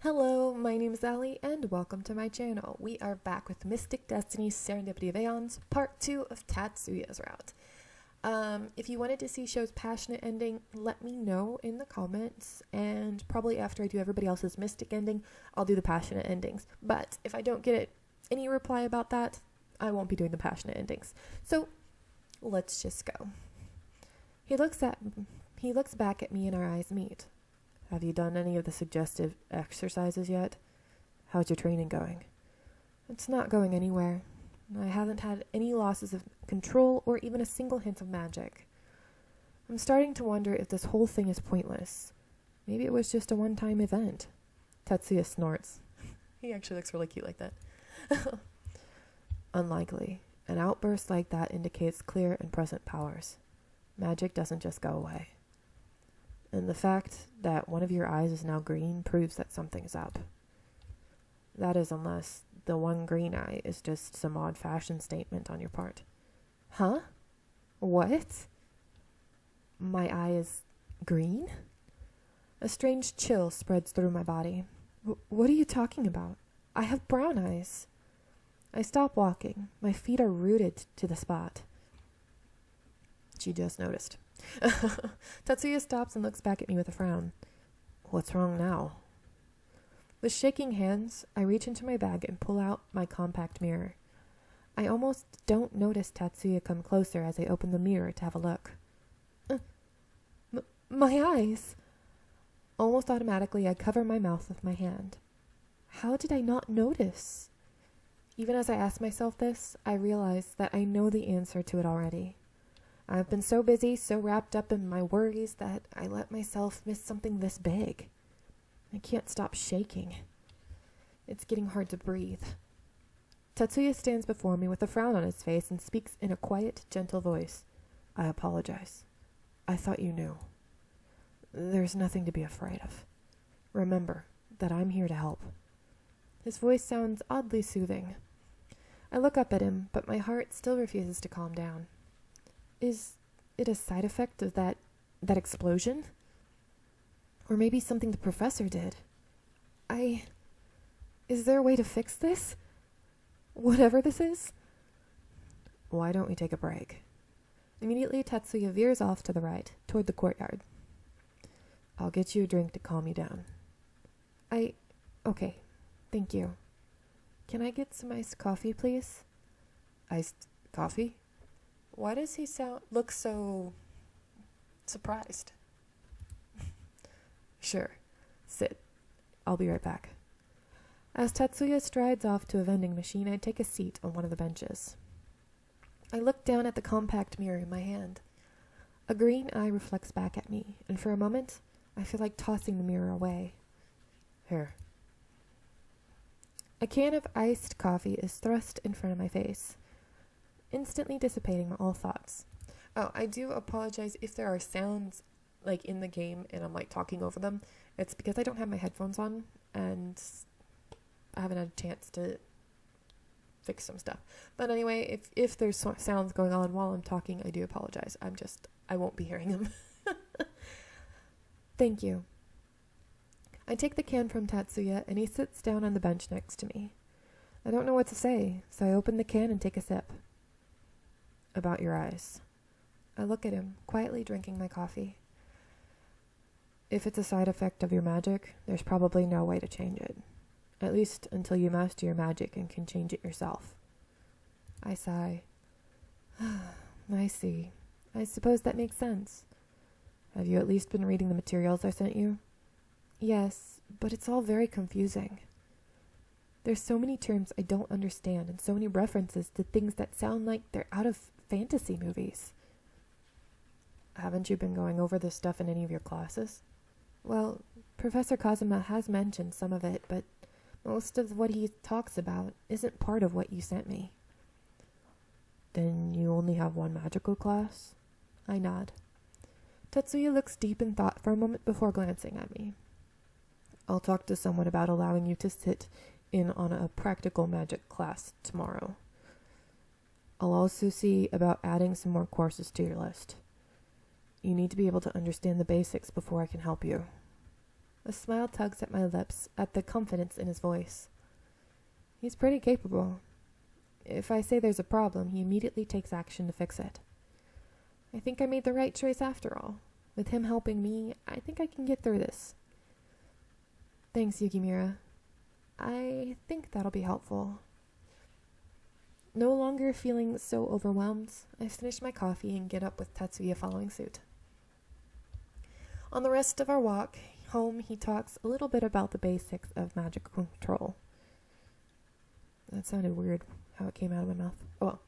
Hello, my name is Ali, and welcome to my channel. We are back with Mystic Destiny's Serendipity of Aeons, part 2 of Tatsuya's route. If you wanted to see show's passionate ending, let me know in the comments, and probably after I do everybody else's mystic ending, I'll do the passionate endings. But if I don't get any reply about that, I won't be doing the passionate endings. So, let's just go. He looks back at me and our eyes meet. Have you done any of the suggestive exercises yet? How's your training going? It's not going anywhere. I haven't had any losses of control or even a single hint of magic. I'm starting to wonder if this whole thing is pointless. Maybe it was just a one-time event. Tatsuya snorts. He actually looks really cute like that. Unlikely. An outburst like that indicates clear and present powers. Magic doesn't just go away. And the fact that one of your eyes is now green proves that something's up. That is, unless the one green eye is just some odd fashion statement on your part. Huh? What? My eye is green? A strange chill spreads through my body. What are you talking about? I have brown eyes. I stop walking. My feet are rooted to the spot. She just noticed. Tatsuya stops and looks back at me with a frown. What's wrong now? With shaking hands, I reach into my bag and pull out my compact mirror. I almost don't notice Tatsuya come closer as I open the mirror to have a look. My eyes! Almost automatically, I cover my mouth with my hand. How did I not notice? Even as I ask myself this, I realize that I know the answer to it already. I've been so busy, so wrapped up in my worries that I let myself miss something this big. I can't stop shaking. It's getting hard to breathe. Tatsuya stands before me with a frown on his face and speaks in a quiet, gentle voice. I apologize. I thought you knew. There's nothing to be afraid of. Remember that I'm here to help. His voice sounds oddly soothing. I look up at him, but my heart still refuses to calm down. Is it a side effect of that explosion? Or maybe something the professor did? Is there a way to fix this? Whatever this is? Why don't we take a break? Immediately, Tatsuya veers off to the right, toward the courtyard. I'll get you a drink to calm you down. Okay, thank you. Can I get some iced coffee, please? Iced coffee? Why does he look so surprised? Sure. Sit. I'll be right back. As Tatsuya strides off to a vending machine, I take a seat on one of the benches. I look down at the compact mirror in my hand. A green eye reflects back at me, and for a moment, I feel like tossing the mirror away. Here. A can of iced coffee is thrust in front of my face, instantly dissipating all thoughts. Oh, I do apologize if there are sounds in the game and I'm talking over them. It's because I don't have my headphones on and I haven't had a chance to fix some stuff. But anyway, if there's sounds going on while I'm talking, I do apologize. I won't be hearing them. Thank you. I take the can from Tatsuya and he sits down on the bench next to me. I don't know what to say, so I open the can and take a sip. About your eyes. I look at him, quietly drinking my coffee. If it's a side effect of your magic, there's probably no way to change it. At least until you master your magic and can change it yourself. I sigh. I see. I suppose that makes sense. Have you at least been reading the materials I sent you? Yes, but it's all very confusing. There's so many terms I don't understand and so many references to things that sound like they're out of fantasy movies. Haven't you been going over this stuff in any of your classes? Well, Professor Kazuma has mentioned some of it, but most of what he talks about isn't part of what you sent me. Then you only have one magical class? I nod. Tatsuya looks deep in thought for a moment before glancing at me. I'll talk to someone about allowing you to sit in on a practical magic class tomorrow. I'll also see about adding some more courses to your list. You need to be able to understand the basics before I can help you. A smile tugs at my lips at the confidence in his voice. He's pretty capable. If I say there's a problem, he immediately takes action to fix it. I think I made the right choice after all. With him helping me, I think I can get through this. Thanks, Yukimura. I think that'll be helpful. No longer feeling so overwhelmed, I finish my coffee and get up with Tatsuya following suit. On the rest of our walk home, he talks a little bit about the basics of magic control. That sounded weird, how it came out of my mouth. Oh well.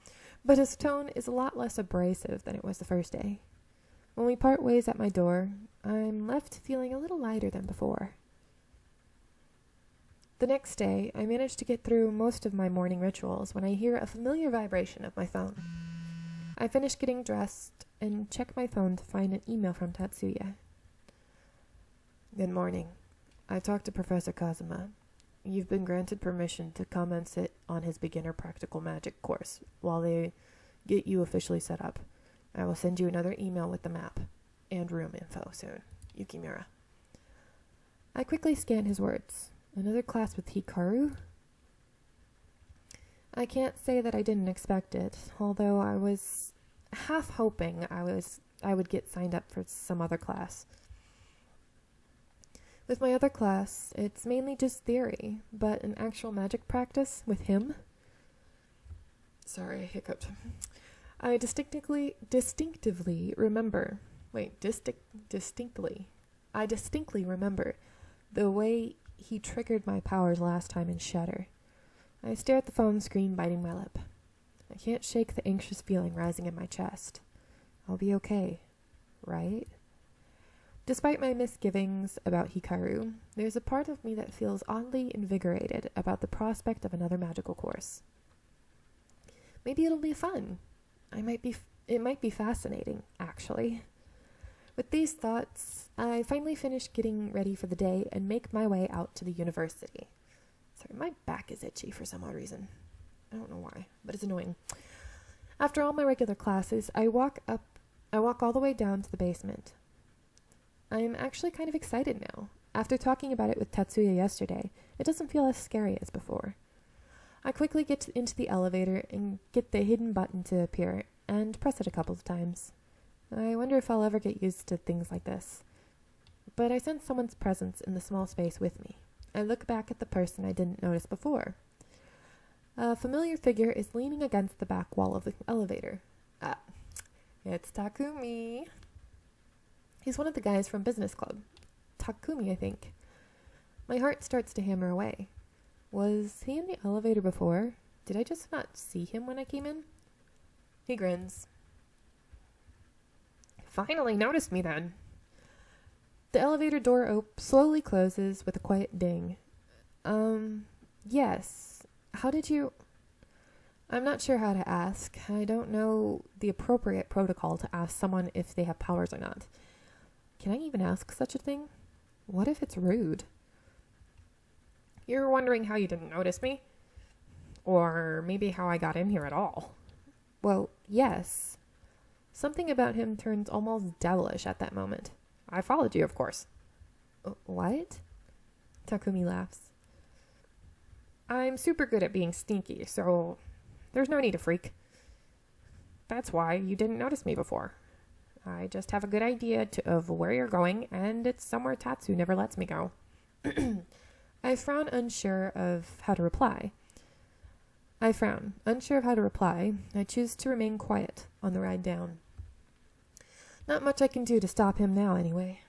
But his tone is a lot less abrasive than it was the first day. When we part ways at my door, I'm left feeling a little lighter than before. The next day, I manage to get through most of my morning rituals when I hear a familiar vibration of my phone. I finish getting dressed and check my phone to find an email from Tatsuya. Good morning. I talked to Professor Kazuma. You've been granted permission to come and sit on his beginner practical magic course while they get you officially set up. I will send you another email with the map and room info soon. Yukimura. I quickly scan his words. Another class with Hikaru? I can't say that I didn't expect it, although I was half hoping I would get signed up for some other class. With my other class, it's mainly just theory, but an actual magic practice with him? Sorry, I hiccuped. I distinctly remember. I distinctly remember the way he triggered my powers last time in Shatter. I stare at the phone screen, biting my lip. I can't shake the anxious feeling rising in my chest. I'll be okay, right? Despite my misgivings about Hikaru, there's a part of me that feels oddly invigorated about the prospect of another magical course. Maybe it'll be fun. It might be fascinating, actually. With these thoughts, I finally finish getting ready for the day and make my way out to the university. Sorry, my back is itchy for some odd reason. I don't know why, but it's annoying. After all my regular classes, I walk all the way down to the basement. I'm actually kind of excited now. After talking about it with Tatsuya yesterday, it doesn't feel as scary as before. I quickly get into the elevator and get the hidden button to appear and press it a couple of times. I wonder if I'll ever get used to things like this. But I sense someone's presence in the small space with me. I look back at the person I didn't notice before. A familiar figure is leaning against the back wall of the elevator. It's Takumi. He's one of the guys from business club. Takumi, I think. My heart starts to hammer away. Was he in the elevator before? Did I just not see him when I came in? He grins. Finally noticed me then. The elevator door slowly closes with a quiet ding. Yes. How did you... I'm not sure how to ask. I don't know the appropriate protocol to ask someone if they have powers or not. Can I even ask such a thing? What if it's rude? You're wondering how you didn't notice me? Or maybe how I got in here at all? Well, yes. Something about him turns almost devilish at that moment. I followed you, of course. What? Takumi laughs. I'm super good at being sneaky, so there's no need to freak. That's why you didn't notice me before. I just have a good idea of where you're going, and it's somewhere Tatsu never lets me go. I frown, unsure of how to reply. I choose to remain quiet on the ride down. Not much I can do to stop him now, anyway.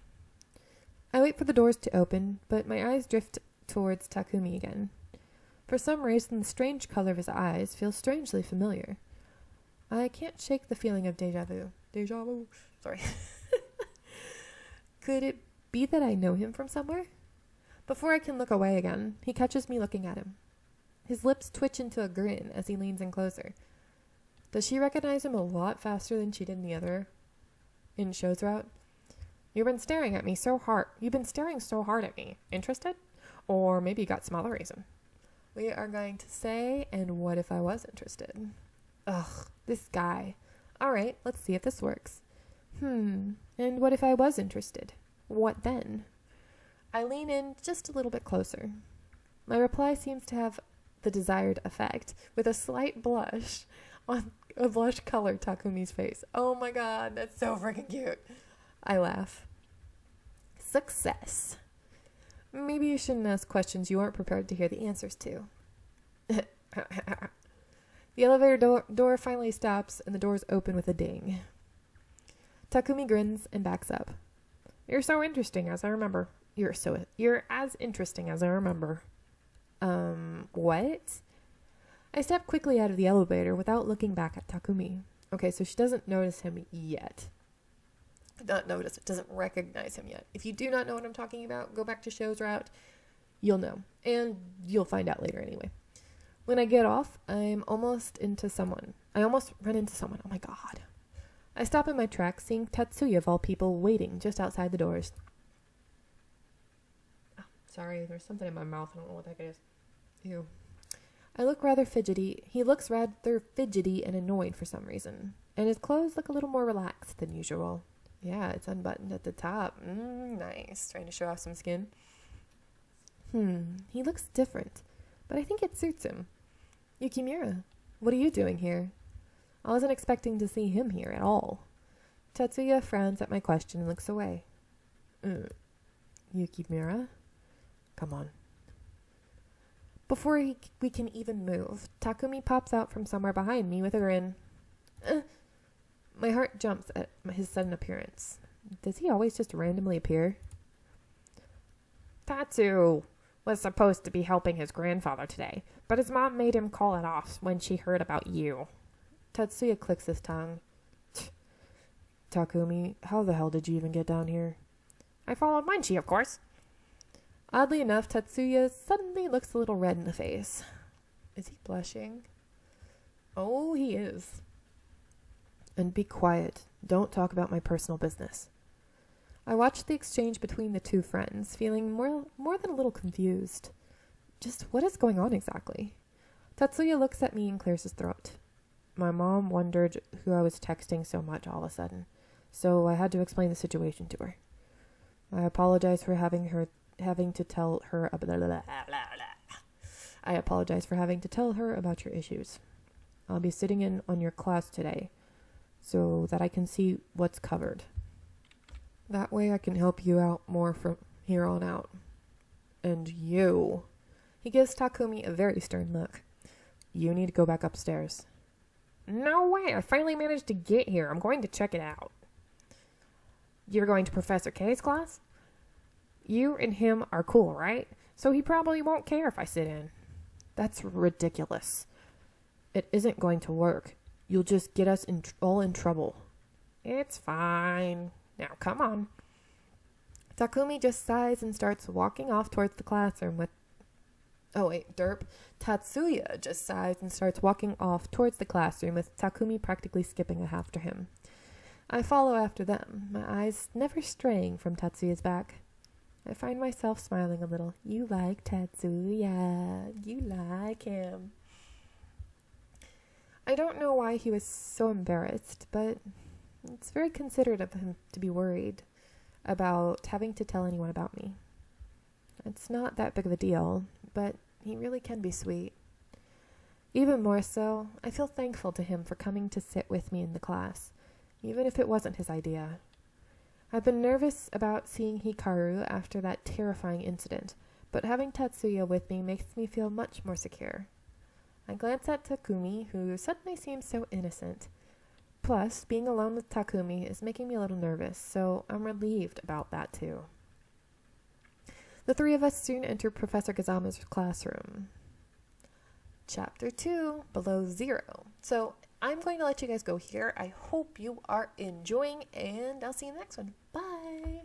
I wait for the doors to open, but my eyes drift towards Takumi again. For some reason, the strange color of his eyes feels strangely familiar. I can't shake the feeling of deja vu. Sorry. Could it be that I know him from somewhere? Before I can look away again, he catches me looking at him. His lips twitch into a grin as he leans in closer. Does she recognize him a lot faster than she did in Show's route? You've been staring so hard at me. Interested? Or maybe you got some other reason. We are going to say, and what if I was interested? Ugh, this guy. All right, let's see if this works. And what if I was interested? What then? I lean in just a little bit closer. My reply seems to have the desired effect, with a slight blush on a blush colored Takumi's face. Oh my god, that's so freaking cute. I laugh. Success. Maybe you shouldn't ask questions you aren't prepared to hear the answers to. The elevator door finally stops, and the doors open with a ding. Takumi grins and backs up. You're so interesting, as I remember. You're as interesting as I remember. What? I step quickly out of the elevator without looking back at Takumi. Okay, so she doesn't notice him yet. Doesn't recognize him yet. If you do not know what I'm talking about, go back to show's route. You'll know. And you'll find out later anyway. When I get off, I almost run into someone. Oh my god. I stop in my tracks, seeing Tatsuya of all people waiting just outside the doors. Oh, sorry, there's something in my mouth. I don't know what the heck it is. Ew. I look rather fidgety. He looks rather fidgety and annoyed for some reason. And his clothes look a little more relaxed than usual. Yeah, it's unbuttoned at the top. Nice. Trying to show off some skin. He looks different, but I think it suits him. Yukimura, what are you doing here? I wasn't expecting to see him here at all. Tatsuya frowns at my question and looks away. Yukimura? Come on. Before we can even move, Takumi pops out from somewhere behind me with a grin. My heart jumps at his sudden appearance. Does he always just randomly appear? Tatsu was supposed to be helping his grandfather today, but his mom made him call it off when she heard about you. Tatsuya clicks his tongue. Takumi, how the hell did you even get down here? I followed Munchie, of course. Oddly enough, Tatsuya suddenly looks a little red in the face. Is he blushing? Oh, he is. And be quiet. Don't talk about my personal business. I watched the exchange between the two friends, feeling more than a little confused. Just what is going on exactly? Tatsuya looks at me and clears his throat. My mom wondered who I was texting so much all of a sudden, so I had to explain the situation to her. I apologize for having to tell her about your issues. I'll be sitting in on your class today, so that I can see what's covered. That way I can help you out more from here on out. And you. He gives Takumi a very stern look. You need to go back upstairs. No way, I finally managed to get here. I'm going to check it out. You're going to Professor K's class? You and him are cool, right? So he probably won't care if I sit in. That's ridiculous. It isn't going to work. You'll just get us all in trouble. It's fine. Now, come on. Takumi just sighs and starts walking off towards the classroom with... Oh, wait, derp. Tatsuya just sighs and starts walking off towards the classroom with Takumi practically skipping after him. I follow after them, my eyes never straying from Tatsuya's back. I find myself smiling a little. You like Tatsuya. You like him. I don't know why he was so embarrassed, but it's very considerate of him to be worried about having to tell anyone about me. It's not that big of a deal, but he really can be sweet. Even more so, I feel thankful to him for coming to sit with me in the class, even if it wasn't his idea. I've been nervous about seeing Hikaru after that terrifying incident, but having Tatsuya with me makes me feel much more secure. I glance at Takumi, who suddenly seems so innocent. Plus, being alone with Takumi is making me a little nervous, so I'm relieved about that too. The three of us soon enter Professor Kazama's classroom. Chapter 2, Below Zero. So, I'm going to let you guys go here. I hope you are enjoying, and I'll see you in the next one. Bye!